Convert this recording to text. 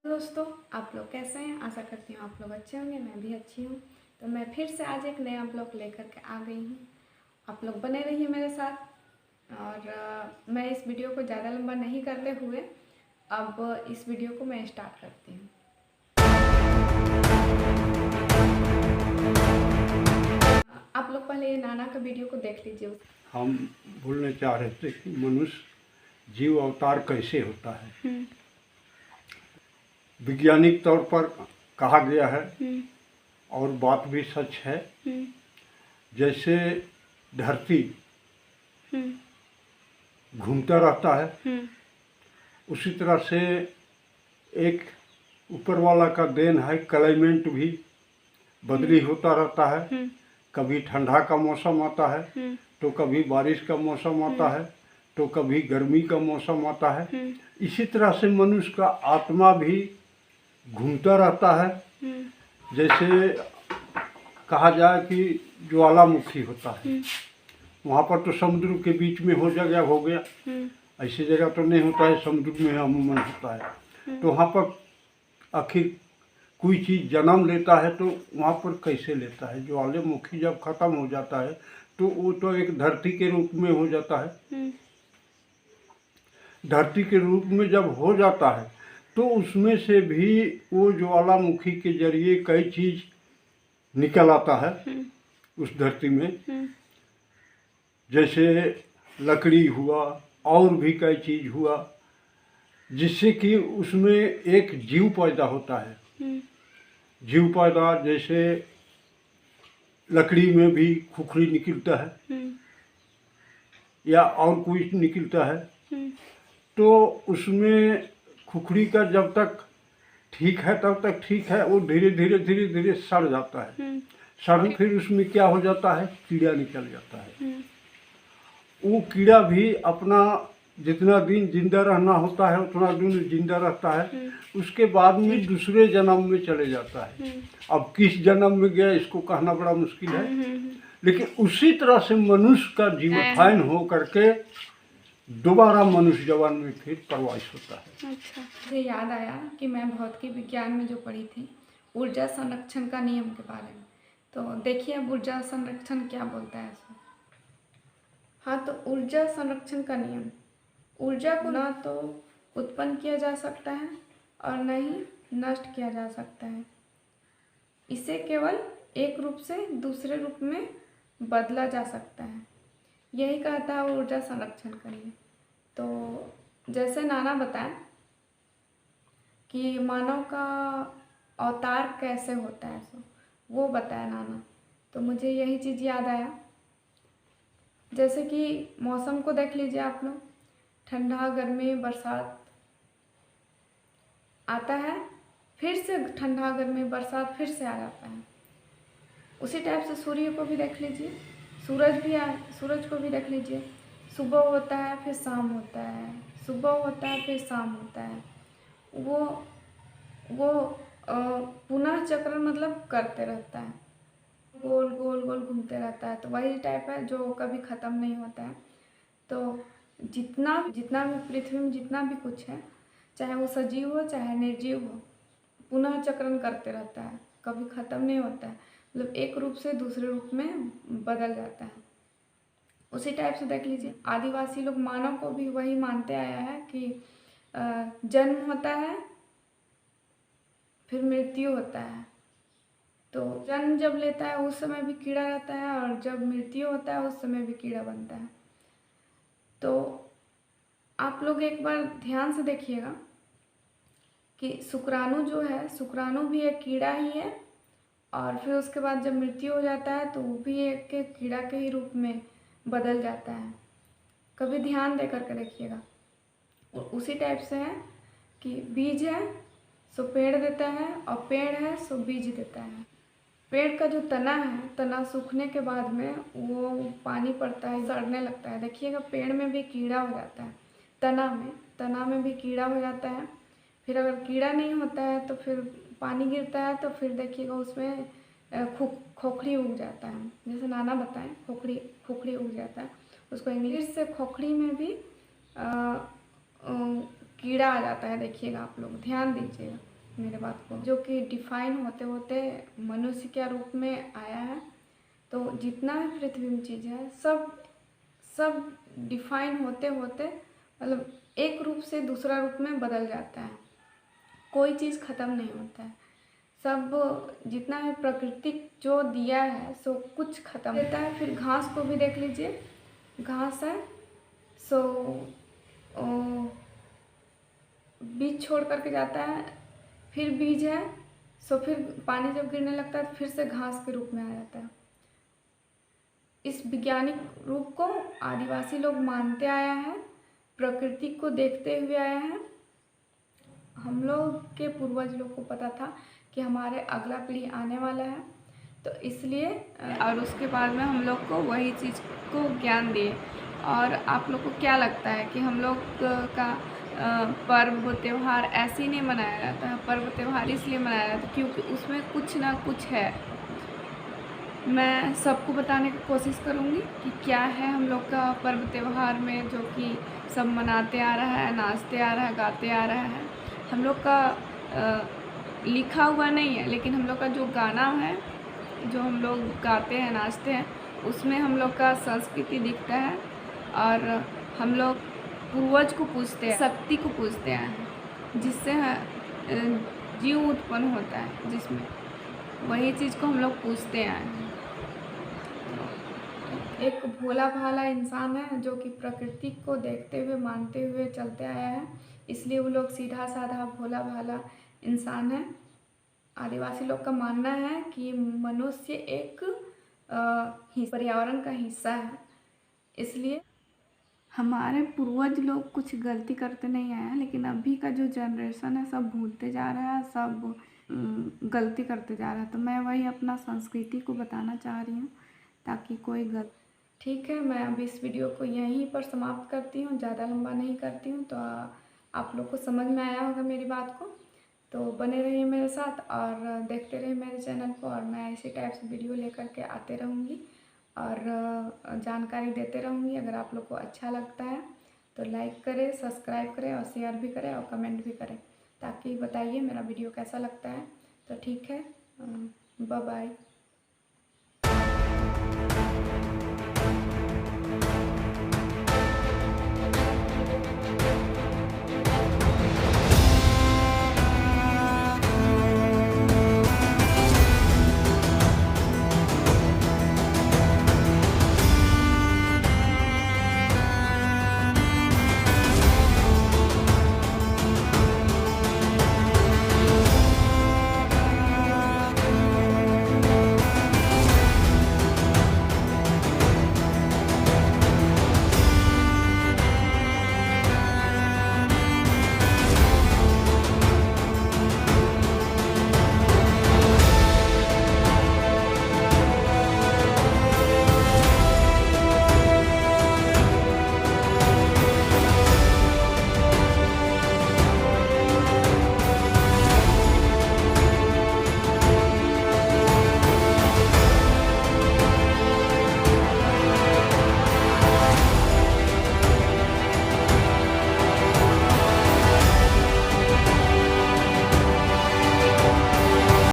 दोस्तों, आप लोग कैसे हैं? आशा करती हूँ आप लोग अच्छे होंगे। मैं भी अच्छी हूँ। तो मैं फिर से आज एक नया ब्लॉग लेकर के आ गई हूँ। आप लोग बने रहिए मेरे साथ। और मैं इस वीडियो को ज़्यादा लंबा नहीं करते हुए अब इस वीडियो को मैं स्टार्ट करती हूँ। आप लोग पहले ये नाना का वीडियो को देख लीजिए। हम बोलने चाह रहे थे कि मनुष्य जीव अवतार कैसे होता है। वैज्ञानिक तौर पर कहा गया है और बात भी सच है। जैसे धरती घूमता रहता है, उसी तरह से एक ऊपर वाला का देन है। क्लाइमेट भी बदली होता रहता है। कभी ठंडा का मौसम आता है तो कभी बारिश का मौसम आता है तो कभी गर्मी का मौसम आता है। इसी तरह से मनुष्य का आत्मा भी घूमता रहता है। जैसे कहा जाए कि ज्वालामुखी होता है, वहाँ पर तो समुद्र के बीच में हो गया। ऐसी जगह तो नहीं होता है, समुद्र में अमूमन होता है। तो वहाँ पर आखिर कोई चीज़ जन्म लेता है तो वहाँ पर कैसे लेता है? ज्वालामुखी जब खत्म हो जाता है तो वो तो एक धरती के रूप में हो जाता है। धरती के रूप में जब हो जाता है तो उसमें से भी वो ज्वालामुखी के जरिए कई चीज़ निकल आता है उस धरती में। जैसे लकड़ी हुआ और भी कई चीज़ हुआ, जिससे कि उसमें एक जीव पैदा होता है। जीव पैदा जैसे लकड़ी में भी खुखड़ी निकलता है या और कोई निकलता है। तो उसमें खुखड़ी का जब तक ठीक है तब तक ठीक है, वो धीरे धीरे सड़ जाता है। सड़ फिर उसमें क्या हो जाता है? कीड़ा निकल जाता है। वो कीड़ा भी अपना जितना दिन जिंदा रहना होता है उतना दिन जिंदा रहता है। उसके बाद में दूसरे जन्म में चले जाता है। अब किस जन्म में गया इसको कहना बड़ा मुश्किल है, लेकिन उसी तरह से मनुष्य का जीवोत्थान हो करके दोबारा मनुष्य जवान में फिर प्रवास होता है। अच्छा, मुझे याद आया कि मैं भौतिकी विज्ञान में जो पढ़ी थी ऊर्जा संरक्षण का नियम के बारे में। तो देखिए अब ऊर्जा संरक्षण क्या बोलता है इसमें। हाँ, तो ऊर्जा संरक्षण का नियम, ऊर्जा को ना तो उत्पन्न किया जा सकता है और न ही नष्ट किया जा सकता है। इसे केवल एक रूप से दूसरे रूप में बदला जा सकता है। यही कहता है ऊर्जा संरक्षण का नियम। तो जैसे नाना बताया कि मानव का अवतार कैसे होता है, सो वो बताया नाना। तो मुझे यही चीज़ याद आया। जैसे कि मौसम को देख लीजिए आप लोग, ठंडा गर्मी बरसात आता है, फिर से ठंडा गर्मी बरसात फिर से आ जाता है। उसी टाइप से सूर्य को भी देख लीजिए, सूरज को भी देख लीजिए। सुबह होता है फिर शाम होता है, सुबह होता है फिर शाम होता है। वो पुनः चक्र मतलब करते रहता है, गोल गोल गोल घूमते रहता है। तो वही टाइप है जो कभी ख़त्म नहीं होता है। तो जितना भी पृथ्वी में जितना भी कुछ है, चाहे वो सजीव हो चाहे निर्जीव हो, पुनः चक्रण करते रहता है, कभी ख़त्म नहीं होता है। मतलब एक रूप से दूसरे रूप में बदल जाता है। उसी टाइप से देख लीजिए, आदिवासी लोग मानव को भी वही मानते आया है कि जन्म होता है फिर मृत्यु होता है। तो जन्म जब लेता है उस समय भी कीड़ा रहता है और जब मृत्यु होता है उस समय भी कीड़ा बनता है। तो आप लोग एक बार ध्यान से देखिएगा कि शुक्राणु जो है, शुक्राणु भी एक कीड़ा ही है और फिर उसके बाद जब मृत्यु हो जाता है तो वो भी एक कीड़ा के ही रूप में बदल जाता है। कभी ध्यान दे करके देखिएगा। उसी टाइप से है कि बीज है सो पेड़ देता है और पेड़ है सो बीज देता है। पेड़ का जो तना है, तना सूखने के बाद में वो पानी पड़ता है, सड़ने लगता है। देखिएगा पेड़ में भी कीड़ा हो जाता है, तना में भी कीड़ा हो जाता है। फिर अगर कीड़ा नहीं होता है तो फिर पानी गिरता है तो फिर देखिएगा उसमें खोखड़ी उग जाता है। जैसे नाना बताएं खोखड़ी उग जाता है। उसको इंग्लिश से खोखड़ी में भी कीड़ा आ जाता है। देखिएगा आप लोग ध्यान दीजिएगा। मेरे बात को, जो कि डिफाइन होते होते मनुष्य के रूप में आया है। तो जितना भी पृथ्वी में चीज़ है सब डिफाइन होते होते मतलब एक रूप से दूसरा रूप में बदल जाता है। कोई चीज़ ख़त्म नहीं होता है। सब जितना भी प्रकृति जो दिया है सो कुछ ख़त्म देता है। फिर घास को भी देख लीजिए, घास है सो बीज छोड़ करके जाता है, फिर बीज है सो फिर पानी जब गिरने लगता है तो फिर से घास के रूप में आ जाता है। इस वैज्ञानिक रूप को आदिवासी लोग मानते आया है, प्रकृति को देखते हुए आया है। हम लोग के पूर्वज लोग को पता था कि हमारे अगला पीढ़ी आने वाला है, तो इसलिए और उसके बाद में हम लोग को वही चीज़ को ज्ञान दिए। और आप लोग को क्या लगता है कि हम लोग का पर्व त्यौहार ऐसे ही नहीं मनाया जाता है? पर्व त्यौहार इसलिए मनाया जाता है क्योंकि उसमें कुछ ना कुछ है। मैं सबको बताने की कोशिश करूँगी कि क्या है हम लोग का पर्व त्यौहार में, जो कि सब मनाते आ रहा है, नाचते आ रहा है, गाते आ रहा है। हम लोग का लिखा हुआ नहीं है, लेकिन हम लोग का जो गाना है, जो हम लोग गाते हैं, नाचते हैं, उसमें हम लोग का संस्कृति दिखता है। और हम लोग पूर्वज को पूजते हैं, शक्ति को पूजते हैं, जिससे जीव उत्पन्न होता है, जिसमें वही चीज़ को हम लोग पूजते हैं। एक भोला भाला इंसान है जो कि प्रकृति को देखते हुए मानते हुए चलते आया है, इसलिए वो लोग सीधा साधा भोला भाला इंसान है। आदिवासी लोग का मानना है कि मनुष्य एक पर्यावरण का हिस्सा है, इसलिए हमारे पूर्वज लोग कुछ गलती करते नहीं आए हैं, लेकिन अभी का जो जनरेशन है सब भूलते जा रहा है, सब गलती करते जा रहा है। तो मैं वही अपना संस्कृति को बताना चाह रही हूँ ताकि कोई ठीक है, मैं अभी इस वीडियो को यहीं पर समाप्त करती हूँ, ज़्यादा लंबा नहीं करती हूँ। तो आप लोग को समझ में आया होगा मेरी बात को, तो बने रहिए मेरे साथ और देखते रहिए मेरे चैनल को। और मैं इसी टाइप से वीडियो लेकर के आते रहूँगी और जानकारी देते रहूँगी। अगर आप लोग को अच्छा लगता है तो लाइक करें, सब्सक्राइब करें और शेयर भी करें और कमेंट भी करें, ताकि बताइए मेरा वीडियो कैसा लगता है। तो ठीक है, बाय बाय।